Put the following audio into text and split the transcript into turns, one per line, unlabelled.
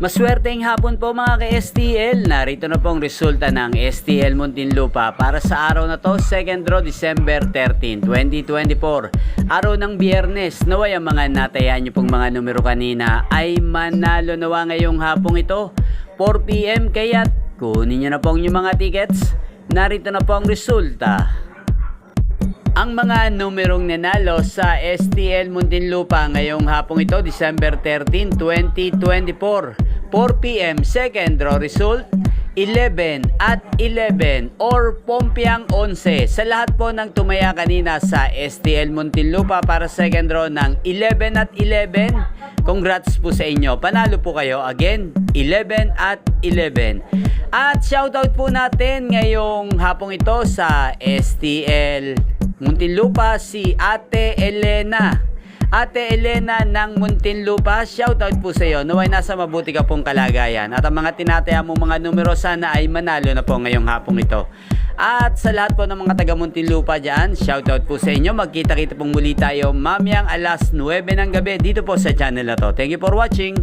Maswerteng hapon po mga ka-STL. Narito na pong resulta ng STL Muntinlupa para sa araw na to, 2nd draw December 13, 2024. Araw ng Biyernes. Naway ang mga natayan nyo pong mga numero kanina ay manalo nawa ngayong hapong ito, 4 PM. Kaya kunin nyo na pong yung mga tickets. Narito na po ang resulta. Ang mga numerong nanalo sa STL Muntinlupa ngayong hapong ito, December 13, 2024. 4 PM, second draw result, 11 at 11 or Pompiang 11. Sa lahat po ng tumaya kanina sa STL Muntinlupa para second draw ng 11 at 11, congrats po sa inyo. Panalo po kayo again, 11 at 11. At shoutout po natin ngayong hapong ito sa STL Muntinlupa si Ate Elena. Ate Elena ng Muntinlupa, shoutout po sa iyo. Naway nasa mabuti ka pong kalagayan. At ang mga tinataya mong mga numero sana ay manalo na po ngayong hapong ito. At sa lahat po ng mga taga Muntinlupa dyan, shoutout po sa inyo. Magkita-kita pong muli tayo mamayang alas 9 ng gabi dito po sa channel na to. Thank you for watching.